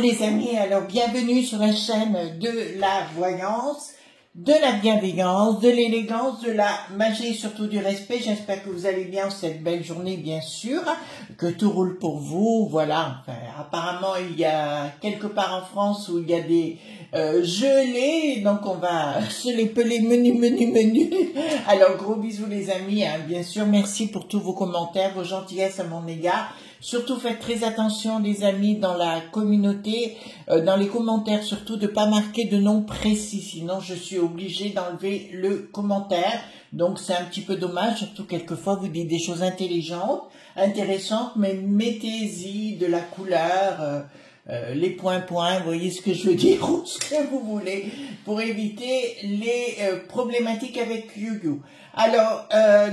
les amis, alors bienvenue sur la chaîne de la voyance, de la bienveillance, de l'élégance, de la magie et surtout du respect. J'espère que vous allez bien cette belle journée, bien sûr, que tout roule pour vous. Voilà, enfin, apparemment il y a quelque part en France où il y a des gelées, donc on va se les peler menu. Alors gros bisous les amis, hein, bien sûr, merci pour tous vos commentaires, vos gentillesses à mon égard. Surtout faites très attention les amis dans la communauté, dans les commentaires surtout de pas marquer de nom précis, sinon je suis obligée d'enlever le commentaire. Donc c'est un petit peu dommage, surtout quelquefois vous dites des choses intelligentes, intéressantes, mais mettez-y de la couleur, les points, vous voyez ce que je veux dire, ou ce que vous voulez, pour éviter les problématiques avec Yu-Gi-Oh! Alors,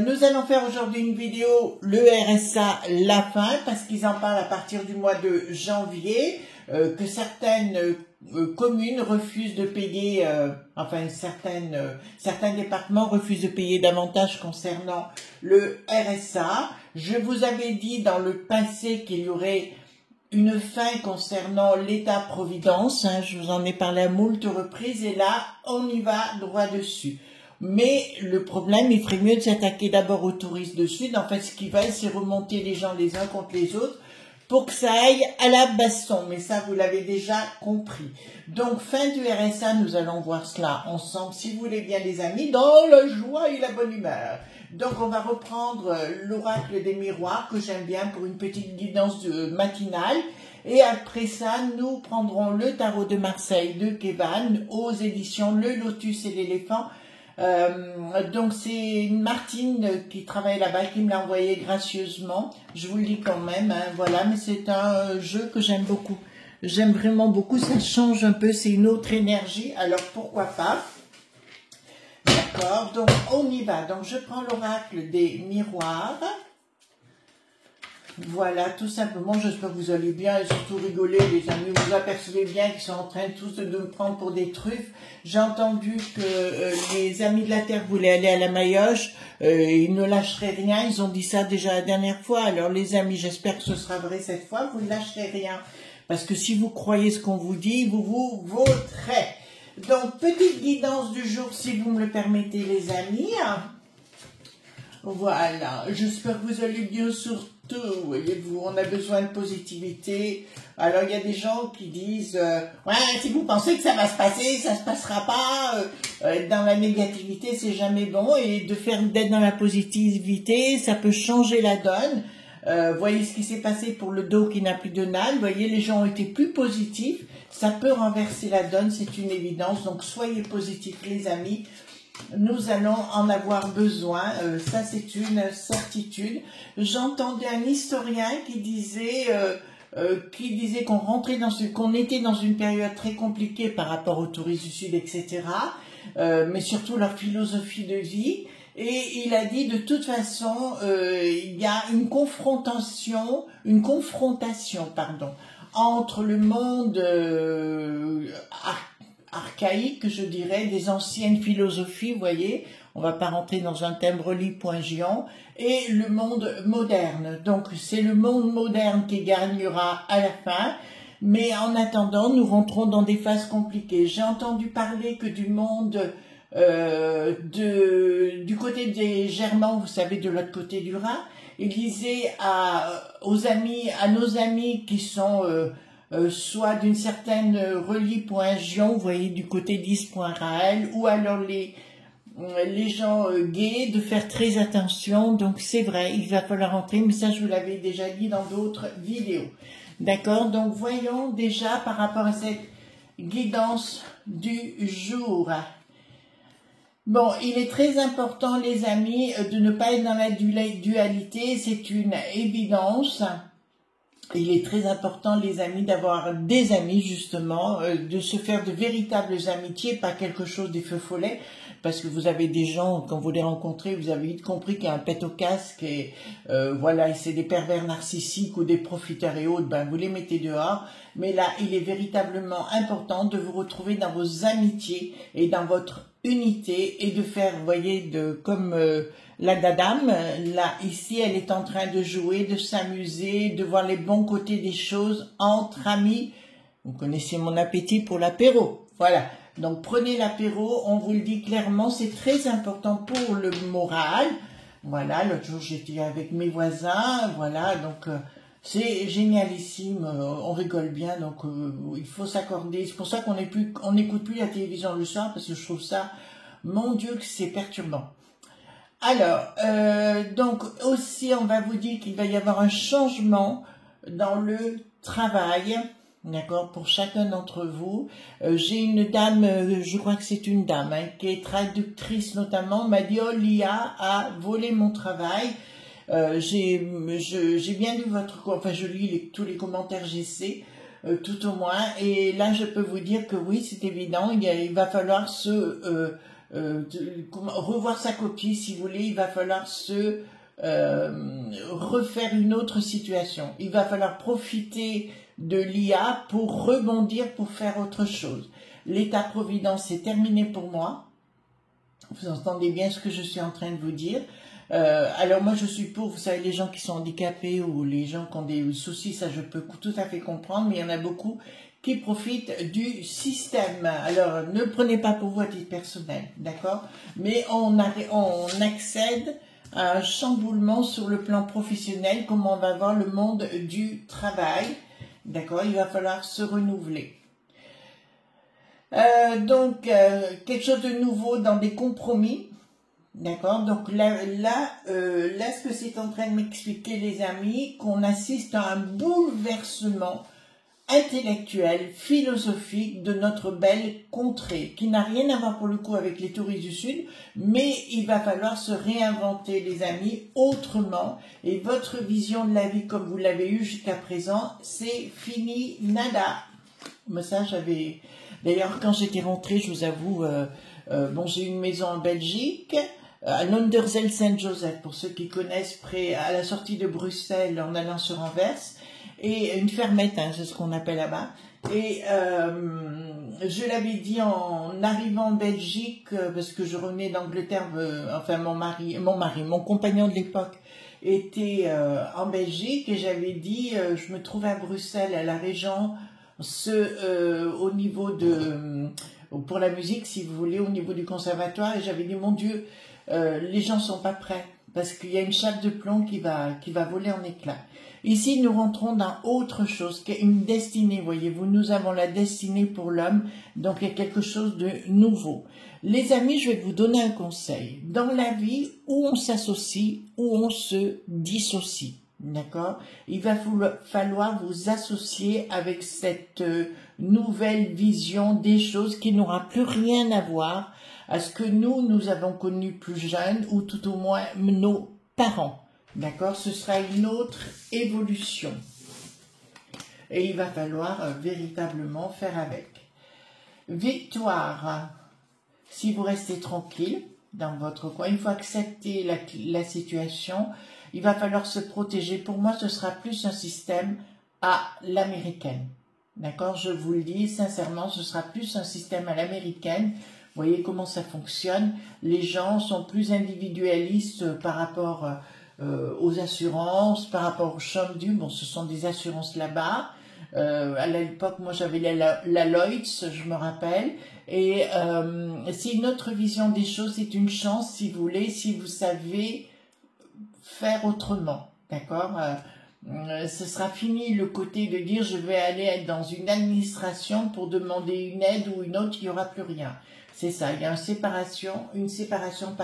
nous allons faire aujourd'hui une vidéo, le RSA, la fin, parce qu'ils en parlent à partir du mois de janvier, que certaines communes refusent de payer, enfin certains départements refusent de payer davantage concernant le RSA. Je vous avais dit dans le passé qu'il y aurait une fin concernant l'État-providence, hein, je vous en ai parlé à moult reprises, et là, on y va droit dessus. Mais le problème, il ferait mieux de s'attaquer d'abord aux touristes de Sud. En fait, ce qu'ils veulent, c'est remonter les gens les uns contre les autres pour que ça aille à la baston. Mais ça, vous l'avez déjà compris. Donc, fin du RSA, nous allons voir cela ensemble, si vous voulez bien les amis, dans la joie et la bonne humeur. Donc, on va reprendre l'oracle des miroirs, que j'aime bien pour une petite guidance matinale. Et après ça, nous prendrons le tarot de Marseille de Kevan aux éditions Le Lotus et l'éléphant. Donc c'est une Martine qui travaille là-bas qui me l'a envoyé gracieusement. Je vous le dis quand même, hein, voilà, mais c'est un jeu que j'aime beaucoup. J'aime vraiment beaucoup, ça change un peu, c'est une autre énergie, alors pourquoi pas. D'accord, donc on y va. Donc je prends l'oracle des miroirs. Voilà, tout simplement, j'espère que vous allez bien et surtout rigoler, les amis. Vous apercevez bien qu'ils sont en train tous de me prendre pour des truffes. J'ai entendu que les amis de la Terre voulaient aller à la Maillotche. Ils ne lâcheraient rien. Ils ont dit ça déjà la dernière fois. Alors les amis, j'espère que ce sera vrai cette fois. Vous ne lâcherez rien. Parce que si vous croyez ce qu'on vous dit, vous vous vautrez. Donc, petite guidance du jour, si vous me le permettez, les amis. Voilà, j'espère que vous allez bien surtout, voyez-vous, on a besoin de positivité. Alors il y a des gens qui disent, ouais, si vous pensez que ça va se passer, ça se passera pas, dans la négativité c'est jamais bon, et d'être dans la positivité, ça peut changer la donne. Voyez ce qui s'est passé pour le dos qui n'a plus de nane, voyez les gens ont été plus positifs, ça peut renverser la donne, c'est une évidence, donc soyez positifs les amis. Nous allons en avoir besoin, ça c'est une certitude. J'entendais un historien qui disait qu'on rentrait qu'on était dans une période très compliquée par rapport aux touristes du Sud, etc. Mais surtout leur philosophie de vie. Et il a dit de toute façon, il y a une confrontation, entre le monde archaïque, je dirais, des anciennes philosophies, vous voyez, on va pas rentrer dans un thème point géant, et le monde moderne. Donc c'est le monde moderne qui gagnera à la fin, mais en attendant, nous rentrons dans des phases compliquées. J'ai entendu parler que du monde du côté des Germains, vous savez, de l'autre côté du Rhin, il disait à nos amis qui sont soit d'une certaine relie.gion, vous voyez, du côté d'Is.Raël, ou alors les gens gays, de faire très attention. Donc c'est vrai, il va falloir rentrer, mais ça je vous l'avais déjà dit dans d'autres vidéos. D'accord, donc voyons déjà par rapport à cette guidance du jour. Bon, il est très important les amis de ne pas être dans la dualité, c'est une évidence. Il est très important, les amis, d'avoir des amis, justement, de se faire de véritables amitiés, pas quelque chose des feux follets, parce que vous avez des gens, quand vous les rencontrez, vous avez vite compris qu'il y a un pet au casque, et voilà, et c'est des pervers narcissiques ou des profiteurs et autres, ben vous les mettez dehors. Mais là, il est véritablement important de vous retrouver dans vos amitiés et dans votre unité et de faire, vous voyez, comme la dame, là, ici, elle est en train de jouer, de s'amuser, de voir les bons côtés des choses entre amis, Vous connaissez mon appétit pour l'apéro. Voilà. Donc prenez l'apéro, on vous le dit clairement, c'est très important pour le moral. Voilà, l'autre jour j'étais avec mes voisins, voilà, donc c'est génialissime, on rigole bien, donc il faut s'accorder. C'est pour ça qu'on n'écoute plus la télévision le soir, parce que je trouve ça, mon Dieu, que c'est perturbant. Alors, donc aussi on va vous dire qu'il va y avoir un changement dans le travail. D'accord, pour chacun d'entre vous. J'ai une dame, je crois que c'est une dame, hein, qui est traductrice notamment, m'a dit « Oh, l'IA a volé mon travail ». J'ai bien lu enfin je lis tous les commentaires GC, tout au moins, et là je peux vous dire que oui, c'est évident, il va falloir revoir sa copie, si vous voulez, il va falloir refaire une autre situation. Il va falloir profiter de l'IA pour rebondir, pour faire autre chose. L'État-providence est terminé pour moi. Vous entendez bien ce que je suis en train de vous dire. Alors moi je suis pour, vous savez, les gens qui sont handicapés ou les gens qui ont des soucis, ça je peux tout à fait comprendre, mais il y en a beaucoup qui profitent du système. Alors ne le prenez pas pour vous à titre personnel, d'accord? Mais on accède à un chamboulement sur le plan professionnel, comment on va voir le monde du travail. D'accord, il va falloir se renouveler. Quelque chose de nouveau dans des compromis. D'accord, donc là, ce que c'est en train de m'expliquer, les amis, qu'on assiste à un bouleversement intellectuel, philosophique de notre belle contrée, qui n'a rien à voir pour le coup avec les touristes du Sud, mais il va falloir se réinventer, les amis, autrement, et votre vision de la vie comme vous l'avez eue jusqu'à présent, c'est fini, nada. Mais ça, d'ailleurs, quand j'étais rentrée, je vous avoue, bon, j'ai une maison en Belgique, à Londerzeel Saint-Joseph, pour ceux qui connaissent, près à la sortie de Bruxelles, en allant sur Anvers, et une fermette, hein, c'est ce qu'on appelle là-bas. Et je l'avais dit en arrivant en Belgique, parce que je revenais d'Angleterre, enfin mon compagnon de l'époque était en Belgique, et j'avais dit, je me trouve à Bruxelles, à la Régence, au niveau pour la musique, si vous voulez, au niveau du conservatoire, et j'avais dit, mon Dieu, les gens sont pas prêts, parce qu'il y a une chape de plomb qui va voler en éclats. Ici, nous rentrons dans autre chose, qui est une destinée, voyez-vous. Nous avons la destinée pour l'homme, donc il y a quelque chose de nouveau. Les amis, je vais vous donner un conseil. Dans la vie, où on s'associe, où on se dissocie, d'accord? Il va falloir vous associer avec cette nouvelle vision des choses qui n'aura plus rien à voir à ce que nous avons connu plus jeunes, ou tout au moins nos parents. D'accord, ce sera une autre évolution. Et il va falloir véritablement faire avec. Victoire. Si vous restez tranquille dans votre coin, il faut accepter la situation. Il va falloir se protéger. Pour moi, ce sera plus un système à l'américaine. D'accord, je vous le dis sincèrement, ce sera plus un système à l'américaine. Vous voyez comment ça fonctionne. Les gens sont plus individualistes par rapport aux assurances, par rapport au chômage dû. Bon, ce sont des assurances là-bas. À l'époque, moi, j'avais la Lloyds, je me rappelle. Et c'est une autre vision des choses. C'est une chance, si vous voulez, si vous savez faire autrement. D'accord, ce sera fini le côté de dire je vais aller être dans une administration pour demander une aide ou une autre, il n'y aura plus rien. C'est ça, il y a une séparation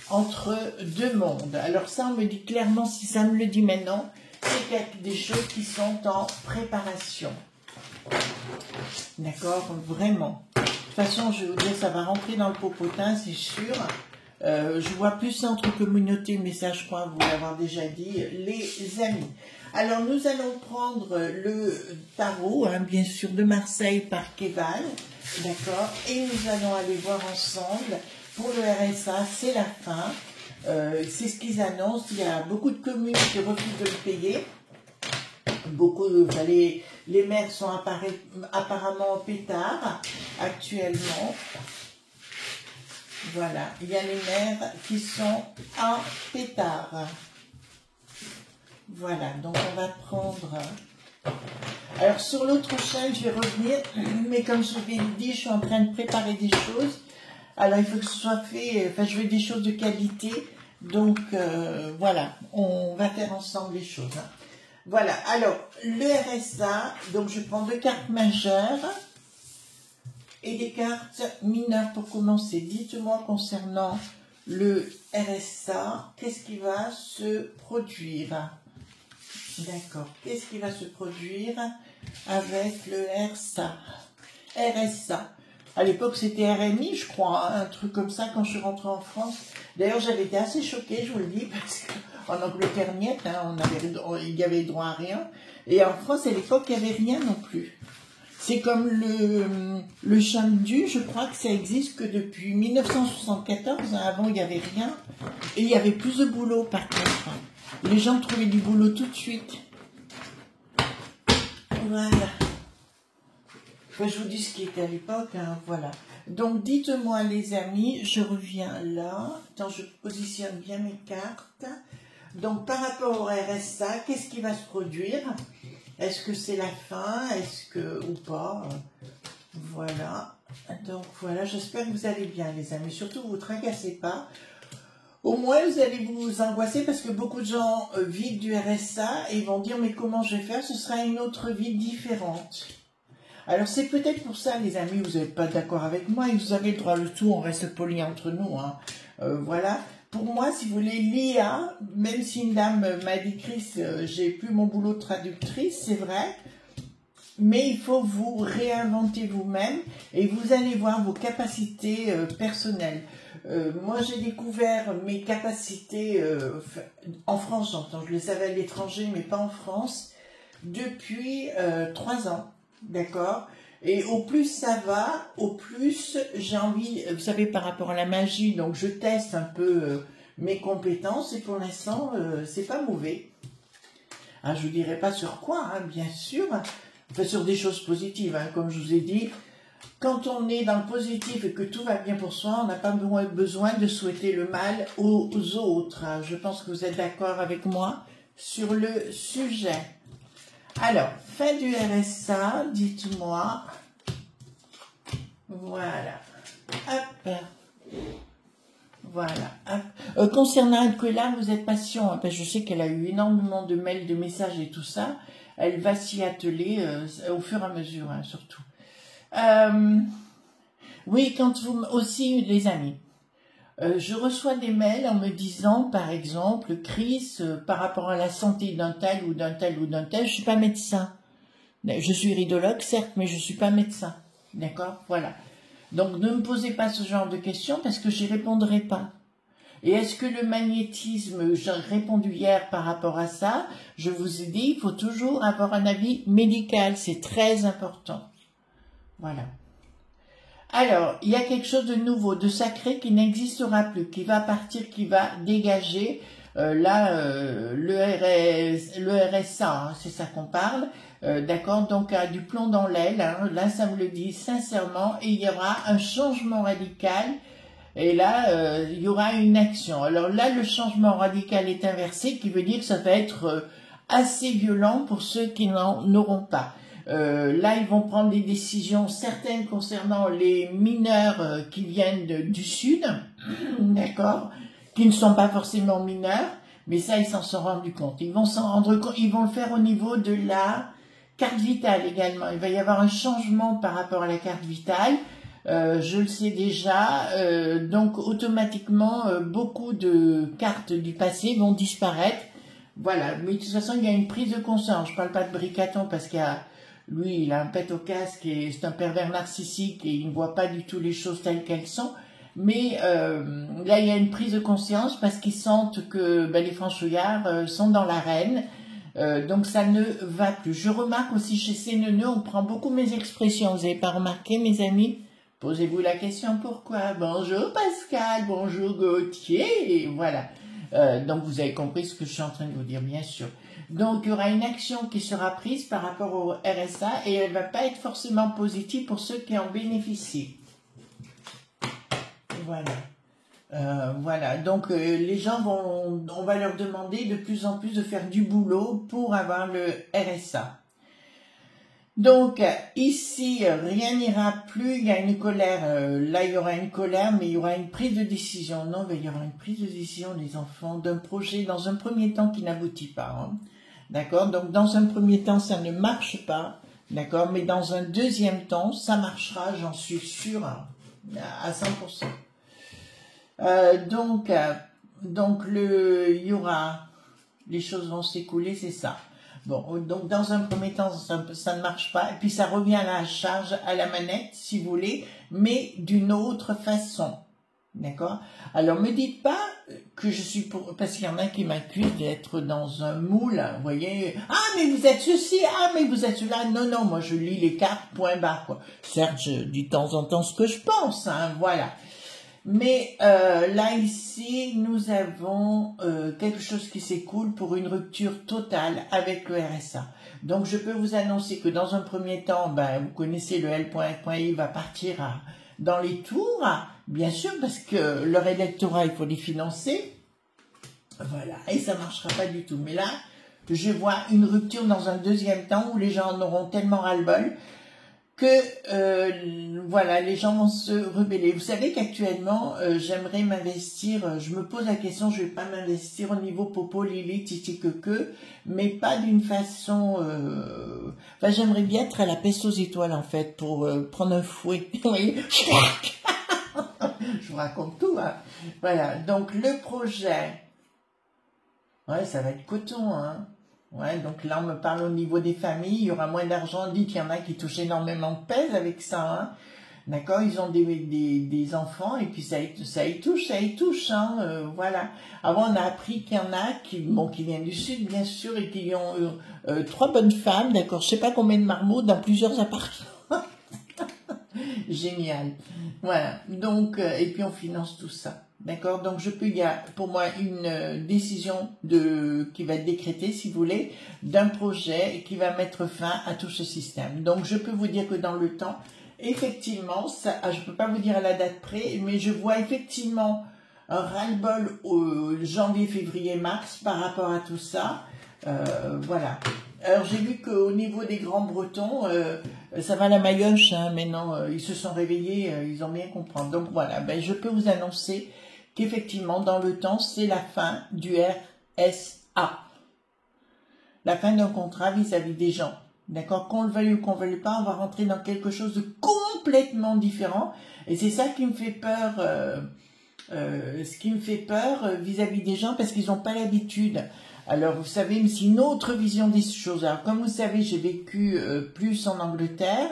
entre deux mondes. Alors ça, on me dit clairement, si ça me le dit maintenant, c'est des choses qui sont en préparation. D'accord, vraiment. De toute façon, je vais vous dire, ça va rentrer dans le popotin, c'est sûr. Je vois plus centre communauté, mais ça, je crois vous l'avoir déjà dit, les amis. Alors, nous allons prendre le tarot, hein, bien sûr, de Marseille par Keval, d'accord, et nous allons aller voir ensemble. Pour le RSA, c'est la fin. C'est ce qu'ils annoncent. Il y a beaucoup de communes qui refusent de le payer. Les maires sont apparemment en pétard actuellement. Voilà, il y a les maires qui sont en pétard. Voilà, donc on va prendre Alors sur l'autre chaîne, je vais revenir, mais comme je vous l'ai dit, je suis en train de préparer des choses. Alors il faut que ce soit fait, enfin je veux des choses de qualité, donc voilà, on va faire ensemble les choses. Hein. Voilà, alors le RSA, donc je prends 2 cartes majeures et des cartes mineures pour commencer. Dites-moi concernant le RSA, qu'est-ce qui va se produire? D'accord, qu'est-ce qui va se produire avec le RSA? RSA. À l'époque, c'était RMI, je crois, hein, un truc comme ça quand je suis rentrée en France. D'ailleurs, j'avais été assez choquée, je vous le dis, parce qu'en Angleterre, niet, hein, il y avait droit à rien. Et en France, à l'époque, il n'y avait rien non plus. C'est comme le chandu, je crois que ça existe que depuis 1974. Hein, avant, il n'y avait rien. Et il y avait plus de boulot, par contre. Les gens trouvaient du boulot tout de suite. Voilà. Enfin, je vous dis ce qui était à l'époque, hein, voilà. Donc, dites-moi, les amis, je reviens là. Attends, je positionne bien mes cartes. Donc, par rapport au RSA, qu'est-ce qui va se produire? Est-ce que c'est la fin? Est-ce que... ou pas? Voilà. Donc, voilà, j'espère que vous allez bien, les amis. Surtout, vous ne tracassez pas. Au moins, vous allez vous angoisser parce que beaucoup de gens vivent du RSA et ils vont dire, mais comment je vais faire? Ce sera une autre vie différente. Alors, c'est peut-être pour ça, les amis, vous n'êtes pas d'accord avec moi et vous avez le droit le tout, on reste poli entre nous. Hein. Voilà. Pour moi, si vous voulez, l'IA, même si une dame m'a dit, Chris, j'ai plus mon boulot de traductrice, c'est vrai, mais il faut vous réinventer vous-même et vous allez voir vos capacités personnelles. Moi, j'ai découvert mes capacités en France, j'entends, je les savais à l'étranger, mais pas en France, depuis 3 ans, d'accord? Et au plus ça va, au plus j'ai envie, vous savez, par rapport à la magie, donc je teste un peu mes compétences et pour l'instant, c'est pas mauvais. Ah, je vous dirai pas sur quoi, hein, bien sûr, enfin sur des choses positives, hein, comme je vous ai dit. Quand on est dans le positif et que tout va bien pour soi, on n'a pas besoin de souhaiter le mal aux autres. Je pense que vous êtes d'accord avec moi sur le sujet. Alors, fin du RSA, dites-moi. Voilà. Hop. Voilà. Hop. Concernant Aquila, vous êtes patient, hein, parce que je sais qu'elle a eu énormément de mails, de messages et tout ça. Elle va s'y atteler au fur et à mesure, hein, surtout. Oui, quand vous aussi, les amis, je reçois des mails en me disant, par exemple, Chris, par rapport à la santé d'un tel ou d'un tel ou d'un tel, je suis pas médecin. Je suis iridologue, certes, mais je suis pas médecin. D'accord? Voilà. Donc, ne me posez pas ce genre de questions parce que j'y répondrai pas. Et est-ce que le magnétisme, j'ai répondu hier par rapport à ça, je vous ai dit, il faut toujours avoir un avis médical, c'est très important. Voilà. Alors, il y a quelque chose de nouveau, de sacré qui n'existera plus, qui va partir, qui va dégager. Le RSA, hein, c'est ça qu'on parle. D'accord, donc du plomb dans l'aile, hein, là ça me le dit sincèrement, et il y aura un changement radical, et là il y aura une action. Alors là, le changement radical est inversé, qui veut dire que ça va être assez violent pour ceux qui n'en auront pas. Là, ils vont prendre des décisions certaines concernant les mineurs qui viennent du sud, d'accord, qui ne sont pas forcément mineurs, mais ça, ils s'en sont rendus compte. Ils vont s'en rendre compte, ils vont le faire au niveau de la carte vitale également. Il va y avoir un changement par rapport à la carte vitale. Je le sais déjà, donc automatiquement, beaucoup de cartes du passé vont disparaître. Voilà, mais de toute façon, il y a une prise de conscience. Je parle pas de Bricaton parce qu'il y a lui, il a un pet au casque et c'est un pervers narcissique et il ne voit pas du tout les choses telles qu'elles sont. Mais là, il y a une prise de conscience parce qu'ils sentent que les franchouillards sont dans l'arène. Donc ça ne va plus. Je remarque aussi chez ces neuneux, on prend beaucoup mes expressions. Vous n'avez pas remarqué, mes amis? Posez-vous la question pourquoi. Bonjour Pascal, bonjour Gauthier, et voilà. Donc vous avez compris ce que je suis en train de vous dire, bien sûr. Donc il y aura une action qui sera prise par rapport au RSA et elle ne va pas être forcément positive pour ceux qui en bénéficient. Voilà. Voilà, donc les gens on va leur demander de plus en plus de faire du boulot pour avoir le RSA. Donc, ici, rien n'ira plus, il y a une colère, là il y aura une colère, mais il y aura une prise de décision. Non, mais il y aura une prise de décision, les enfants, d'un projet, dans un premier temps qui n'aboutit pas. Hein. D'accord? Donc, dans un premier temps, ça ne marche pas. D'accord? Mais dans un deuxième temps, ça marchera, j'en suis sûre, à 100%. Donc, il y aura, les choses vont s'écouler, c'est ça. Bon, donc dans un premier temps, ça ne marche pas, et puis ça revient à la charge, à la manette, si vous voulez, mais d'une autre façon. D'accord? Alors, me dites pas que je suis pour, parce qu'il y en a qui m'accusent d'être dans un moule, vous voyez, ah, mais vous êtes ceci, ah, mais vous êtes cela. Non, non, moi je lis les cartes, point barre, quoi. Certes, je dis de temps en temps ce que je pense, hein, voilà. Mais là, ici, nous avons quelque chose qui s'écoule pour une rupture totale avec le RSA. Donc, je peux vous annoncer que dans un premier temps, ben, vous connaissez le L.I va partir dans les tours, bien sûr, parce que leur électorat, il faut les financer. Voilà, et ça ne marchera pas du tout. Mais là, je vois une rupture dans un deuxième temps où les gens en auront tellement ras-le-bol que voilà, les gens vont se rebeller. Vous savez qu'actuellement, j'aimerais m'investir, je me pose la question, je vais pas m'investir au niveau popo, lili, titi, que, mais pas d'une façon... Enfin, j'aimerais bien être à la peste aux étoiles, en fait, pour prendre un fouet. Vous voyez, je vous raconte tout, hein. Voilà, donc le projet, ouais, ça va être coton, hein. Ouais, donc là, on me parle au niveau des familles, il y aura moins d'argent. On dit qu'il y en a qui touchent énormément de pèse avec ça, hein. D'accord, ils ont des enfants et puis ça y touche, hein, voilà. Avant, on a appris qu'il y en a qui viennent du Sud, bien sûr, et qui ont 3 bonnes femmes, d'accord, je sais pas combien de marmots dans plusieurs appartements. Génial. Voilà, donc, et puis on finance tout ça. D'accord, donc il y a pour moi une décision qui va être décrétée, si vous voulez, d'un projet qui va mettre fin à tout ce système. Donc je peux vous dire que dans le temps, effectivement, je ne peux pas vous dire à la date près, mais je vois effectivement un ras-le-bol au janvier, février, mars par rapport à tout ça. Voilà. Alors j'ai vu qu'au niveau des Grands Bretons, ça va la maillotche, hein, mais non, ils se sont réveillés, ils ont bien compris. Donc voilà, ben, je peux vous annoncer qu'effectivement, dans le temps, c'est la fin du RSA. La fin d'un contrat vis-à-vis des gens. D'accord? Qu'on le veuille ou qu'on ne veuille pas, on va rentrer dans quelque chose de complètement différent. Et c'est ça qui me fait peur, ce qui me fait peur vis-à-vis des gens, parce qu'ils n'ont pas l'habitude. Alors, vous savez, mais c'est une autre vision des choses. Alors, comme vous savez, j'ai vécu plus en Angleterre,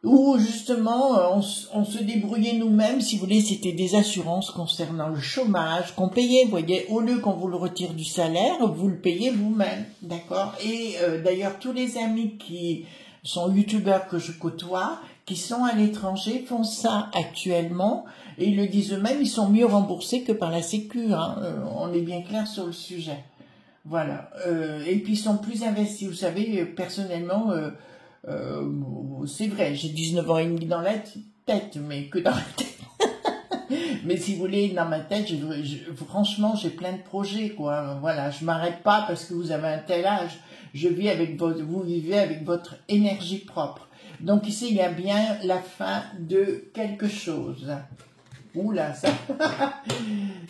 où justement on se débrouillait nous-mêmes, si vous voulez, c'était des assurances concernant le chômage qu'on payait, vous voyez, au lieu qu'on vous le retire du salaire, vous le payez vous-même, d'accord. Et d'ailleurs tous les amis qui sont youtubeurs que je côtoie, qui sont à l'étranger, font ça actuellement, et ils le disent eux-mêmes, ils sont mieux remboursés que par la Sécu, hein, on est bien clair sur le sujet. Voilà, et puis ils sont plus investis, vous savez, personnellement... c'est vrai, j'ai 19 ans et demi dans la tête, mais que dans la tête. Mais si vous voulez, dans ma tête, franchement, j'ai plein de projets, quoi. Voilà, je m'arrête pas parce que vous avez un tel âge. Vous vivez avec votre énergie propre. Donc ici, il y a bien la fin de quelque chose. Oula, ça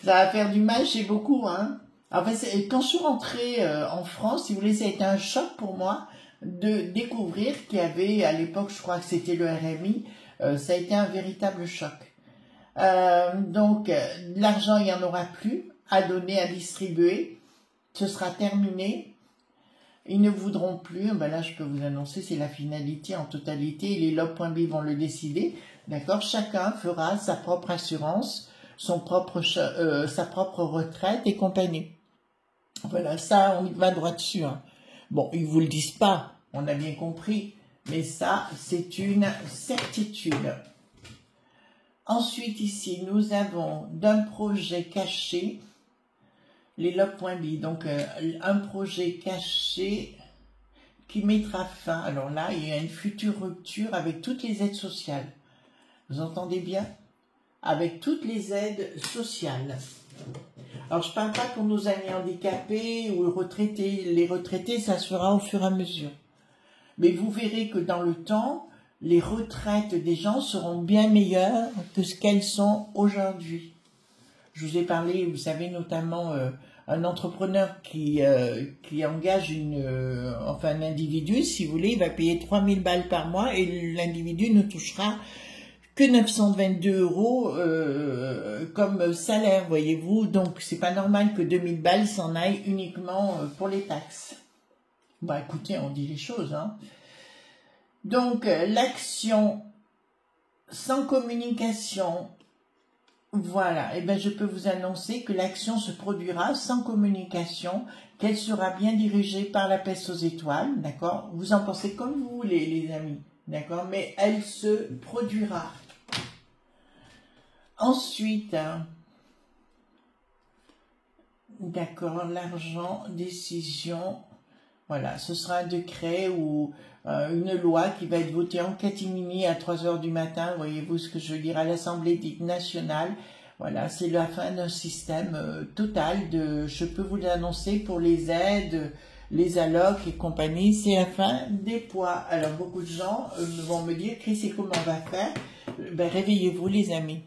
va faire du mal chez beaucoup, hein. En fait, quand je suis rentrée en France, si vous voulez, ça a été un choc pour moi de découvrir qu'il y avait, à l'époque, je crois que c'était le RMI, ça a été un véritable choc. Donc, l'argent, il n'y en aura plus à donner, à distribuer. Ce sera terminé. Ils ne voudront plus. Ben là, je peux vous annoncer, c'est la finalité en totalité. Les lob.b vont le décider. D'accord? Chacun fera sa propre assurance, sa propre retraite et compagnie. Voilà, ça, on y va droit dessus, hein. Bon, ils vous le disent pas, on a bien compris, mais ça, c'est une certitude. Ensuite, ici, nous avons d'un projet caché, les lob.b, donc un projet caché qui mettra fin. Alors là, il y a une future rupture avec toutes les aides sociales. Vous entendez bien? Avec toutes les aides sociales. Alors, je ne parle pas pour nos amis handicapés ou retraités. Les retraités, ça se fera au fur et à mesure. mais vous verrez que dans le temps, les retraites des gens seront bien meilleures que ce qu'elles sont aujourd'hui. Je vous ai parlé, vous savez, notamment un entrepreneur qui engage enfin un individu, si vous voulez, il va payer 3000 balles par mois et l'individu ne touchera que 922 € comme salaire, voyez-vous. Donc, c'est pas normal que 2000 balles s'en aillent uniquement pour les taxes. Bah, écoutez, on dit les choses, hein. Donc, l'action sans communication, voilà, et ben je peux vous annoncer que l'action se produira sans communication, qu'elle sera bien dirigée par la peste aux étoiles, d'accord? Vous en pensez comme vous voulez, les amis, d'accord? Mais elle se produira. Ensuite, d'accord, l'argent, décision, voilà, ce sera un décret ou une loi qui va être votée en catimini à 3 heures du matin, voyez-vous ce que je veux dire, à l'Assemblée nationale. Voilà, c'est la fin d'un système total de, je peux vous l'annoncer, pour les aides, les allocs et compagnie, c'est la fin des poids. Alors beaucoup de gens vont me dire, Chris, et comment on va faire? Ben, réveillez-vous les amis,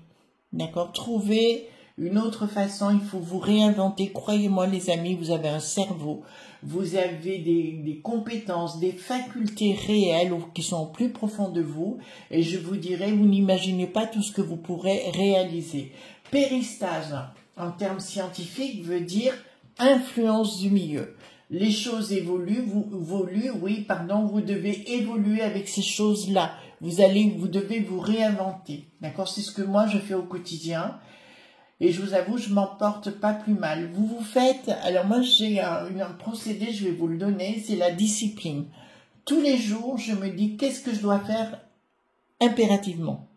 d'accord? Trouvez une autre façon, il faut vous réinventer. Croyez-moi les amis, vous avez un cerveau, vous avez des compétences, des facultés réelles qui sont au plus profond de vous. Et je vous dirais, vous n'imaginez pas tout ce que vous pourrez réaliser. Péristase, en termes scientifiques, veut dire influence du milieu. Les choses évoluent, vous devez évoluer avec ces choses-là. Vous devez vous réinventer. D'accord? C'est ce que moi je fais au quotidien. Et je vous avoue, je m'en porte pas plus mal. Vous faites, alors moi j'ai un procédé, je vais vous le donner, c'est la discipline. Tous les jours, je me dis qu'est-ce que je dois faire impérativement,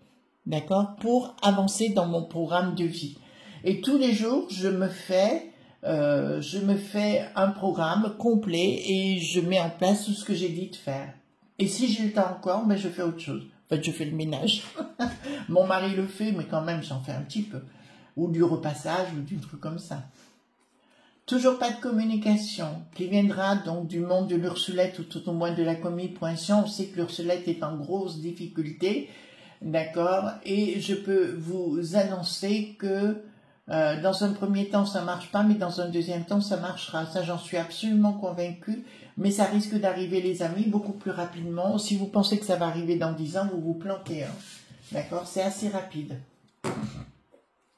d'accord, pour avancer dans mon programme de vie. Et tous les jours, je me fais un programme complet et je mets en place tout ce que j'ai dit de faire. Et si j'ai le temps encore, ben je fais autre chose. En fait, je fais le ménage. Mon mari le fait, mais quand même, j'en fais un petit peu. Ou du repassage, ou du truc comme ça. Toujours pas de communication, qui viendra donc du monde de l'Ursulette, ou tout au moins de la commis.sion. On sait que l'Ursulette est en grosse difficulté, d'accord? Et je peux vous annoncer que dans un premier temps, ça marche pas, mais dans un deuxième temps, ça marchera. Ça, j'en suis absolument convaincue. Mais ça risque d'arriver, les amis, beaucoup plus rapidement. Si vous pensez que ça va arriver dans 10 ans, vous vous plantez, hein. D'accord? C'est assez rapide.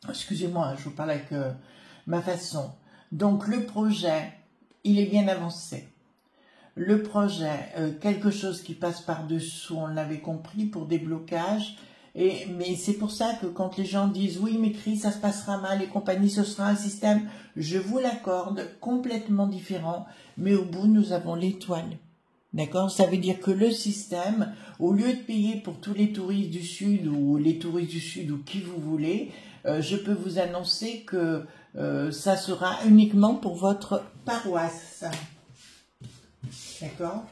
Excusez-moi, je vous parle avec ma façon. Donc, le projet, il est bien avancé. Le projet, quelque chose qui passe par-dessous, on l'avait compris, pour des blocages. Mais c'est pour ça que quand les gens disent « Oui, mais Chris, ça se passera mal et compagnie, ce sera un système », je vous l'accorde, complètement différent. Mais au bout, nous avons l'étoile. D'accord? Ça veut dire que le système, au lieu de payer pour tous les touristes du Sud ou les touristes du Sud ou qui vous voulez, je peux vous annoncer que ça sera uniquement pour votre paroisse. D'accord?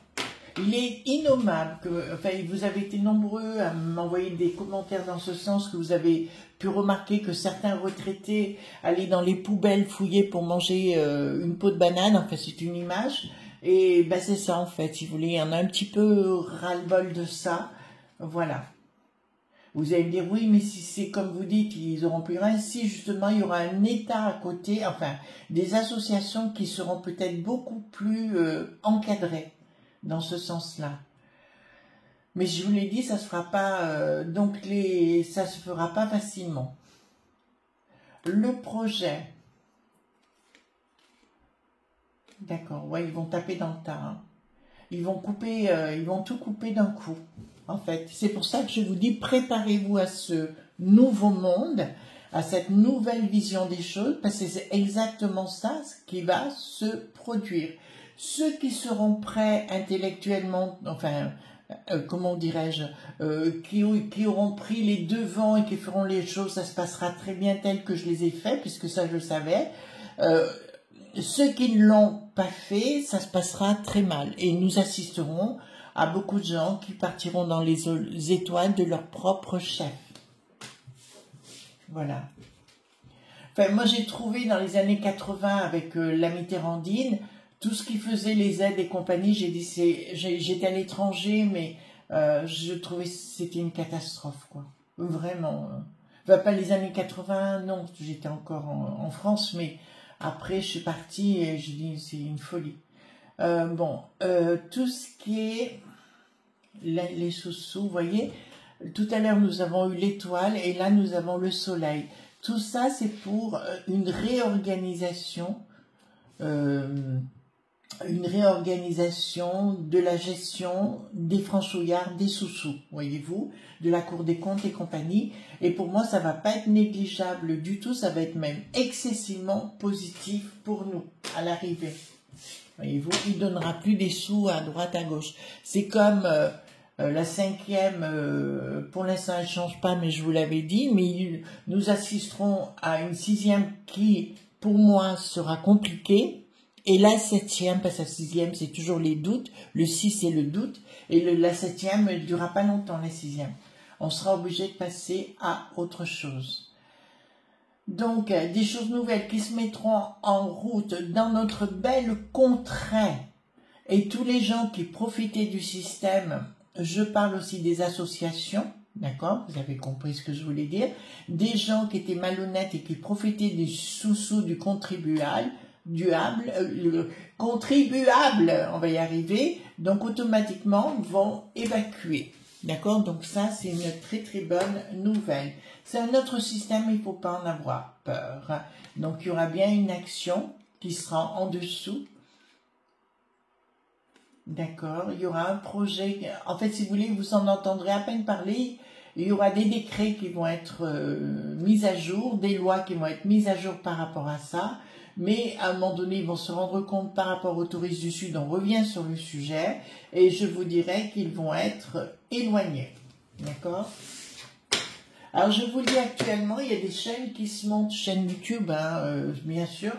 Il est innommable que, enfin, vous avez été nombreux à m'envoyer des commentaires dans ce sens, que vous avez pu remarquer que certains retraités allaient dans les poubelles fouiller pour manger une peau de banane. Enfin, c'est une image. Et ben, c'est ça, en fait, si vous voulez. Il y en a un petit peu ras-le-bol de ça. Voilà. Vous allez me dire, oui, mais si c'est comme vous dites, ils n'auront plus rien. Si, justement, il y aura un État à côté, enfin, des associations qui seront peut-être beaucoup plus encadrées dans ce sens-là. Mais je vous l'ai dit, ça se fera pas, ça se fera pas facilement. Le projet. D'accord, ouais, ils vont taper dans le tas, hein. Ils vont tout couper d'un coup, en fait. C'est pour ça que je vous dis, préparez-vous à ce nouveau monde, à cette nouvelle vision des choses, parce que c'est exactement ça qui va se produire. Ceux qui seront prêts intellectuellement, enfin, comment dirais-je, qui auront pris les devants et qui feront les choses, ça se passera très bien tel que je les ai fait, puisque ça je le savais. Ceux qui ne l'ont pas fait, ça se passera très mal. Et nous assisterons à beaucoup de gens qui partiront dans les étoiles de leur propre chef. Voilà. Enfin, moi, j'ai trouvé dans les années 80 avec la Mitterrandine Tout ce qui faisait les aides et compagnie, j'étais à l'étranger, mais je trouvais que c'était une catastrophe, quoi. Vraiment. Enfin, pas les années 80, non, j'étais encore en France, mais après, je suis partie et je dis, c'est une folie. Tout ce qui est les sous-sous, vous voyez, tout à l'heure, nous avons eu l'étoile et là, nous avons le soleil. Tout ça, c'est pour une réorganisation de la gestion des franchouillards, des sous-sous, voyez-vous, de la Cour des comptes et compagnie. Et pour moi, ça va pas être négligeable du tout, ça va être même excessivement positif pour nous à l'arrivée. Voyez-vous, il donnera plus des sous à droite, à gauche. C'est comme la cinquième, pour l'instant elle ne change pas, mais je vous l'avais dit, mais nous assisterons à une sixième qui, pour moi, sera compliquée. Et la septième, parce que la sixième, c'est toujours les doutes. Le 6, c'est le doute. Et la septième ne durera pas longtemps, la sixième. On sera obligé de passer à autre chose. Donc, des choses nouvelles qui se mettront en route dans notre belle contrée. Et tous les gens qui profitaient du système, je parle aussi des associations, d'accord? Vous avez compris ce que je voulais dire. Des gens qui étaient malhonnêtes et qui profitaient des sous-sous du contribuable, contribuable, on va y arriver, donc automatiquement vont évacuer. D'accord? Donc ça, c'est une très très bonne nouvelle. C'est un autre système, il ne faut pas en avoir peur. Donc il y aura bien une action qui sera en dessous. D'accord? Il y aura un projet. En fait, si vous voulez, vous en entendrez à peine parler. Il y aura des décrets qui vont être mis à jour, des lois qui vont être mises à jour par rapport à ça. Mais à un moment donné, ils vont se rendre compte par rapport aux touristes du Sud, on revient sur le sujet, et je vous dirai qu'ils vont être éloignés. D'accord? Alors, je vous le dis actuellement, il y a des chaînes qui se montent, chaînes YouTube, bien sûr,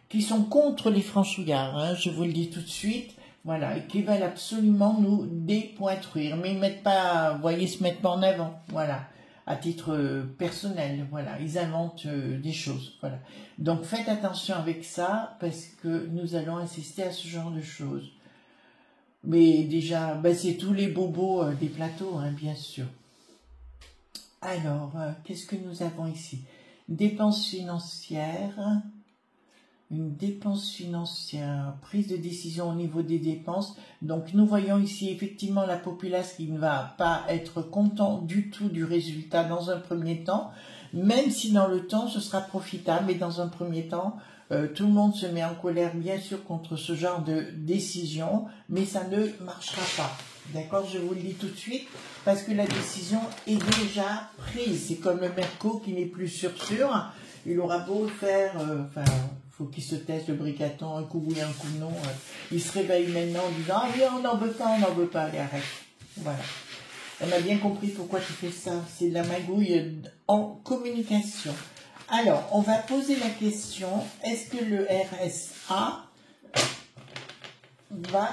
qui sont contre les franchouillards, hein, je vous le dis tout de suite, voilà, et qui veulent absolument nous dépointruire, mais ils mettent pas, vous voyez, se mettent pas en avant, voilà. À titre personnel, voilà, ils inventent des choses, voilà. Donc faites attention avec ça, parce que nous allons assister à ce genre de choses. Mais déjà, c'est tous les bobos des plateaux, hein, bien sûr. Alors, qu'est-ce que nous avons ici? Dépenses financières, une dépense financière, prise de décision au niveau des dépenses. Donc nous voyons ici effectivement la populace qui ne va pas être content du tout du résultat dans un premier temps, même si dans le temps ce sera profitable, mais dans un premier temps tout le monde se met en colère bien sûr contre ce genre de décision, mais ça ne marchera pas. D'accord, je vous le dis tout de suite, parce que la décision est déjà prise. C'est comme le Merco qui n'est plus sûr. Il aura beau faire, faut qu'il se teste le bricaton, un coup oui, un coup non. Il se réveille maintenant en disant « Ah oui, on n'en veut pas, allez, arrête. » Voilà. On a bien compris pourquoi tu fais ça. C'est de la magouille en communication. Alors, on va poser la question, est-ce que le RSA va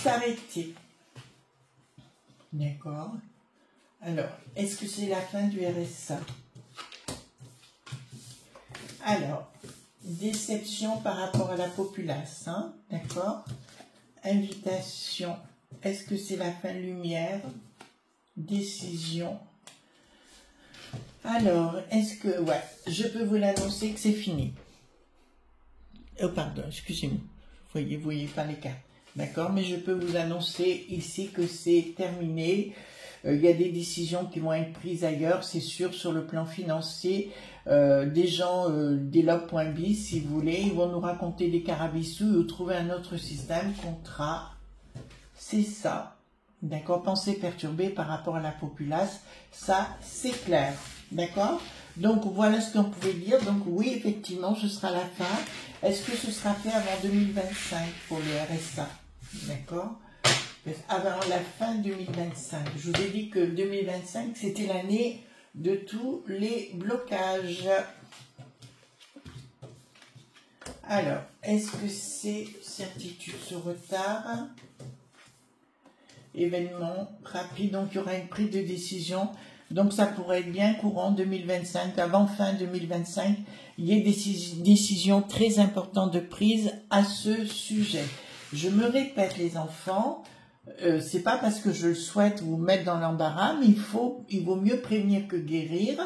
s'arrêter? D'accord. Alors, est-ce que c'est la fin du RSA? Alors, déception par rapport à la populace, hein, d'accord? Invitation, est-ce que c'est la fin de lumière? Décision. Alors, est-ce que... Ouais, je peux vous l'annoncer que c'est fini. Oh, pardon, excusez-moi. Vous voyez pas les cartes. D'accord, mais je peux vous annoncer ici que c'est terminé. Il y a des décisions qui vont être prises ailleurs, c'est sûr, sur le plan financier. Des gens des log.biz, si vous voulez, ils vont nous raconter des carabissous ou trouver un autre système, contrat. C'est ça. D'accord, pensée perturbée par rapport à la populace, ça, c'est clair. D'accord? Donc, voilà ce qu'on pouvait dire. Donc, oui, effectivement, ce sera la fin. Est-ce que ce sera fait avant 2025 pour le RSA? D'accord? Avant la fin 2025. Je vous ai dit que 2025, c'était l'année de tous les blocages. Alors, est-ce que c'est certitude sur retard? Événement rapide, donc il y aura une prise de décision. Donc ça pourrait être bien courant 2025, avant fin 2025, il y ait des décisions très importantes de prise à ce sujet. Je me répète les enfants, c'est pas parce que je le souhaite vous mettre dans l'embarras, mais il vaut mieux prévenir que guérir.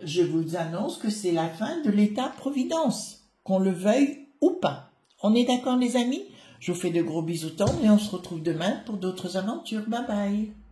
Je vous annonce que c'est la fin de l'État-providence, qu'on le veuille ou pas. On est d'accord les amis? Je vous fais de gros bisous tendres et on se retrouve demain pour d'autres aventures. Bye bye.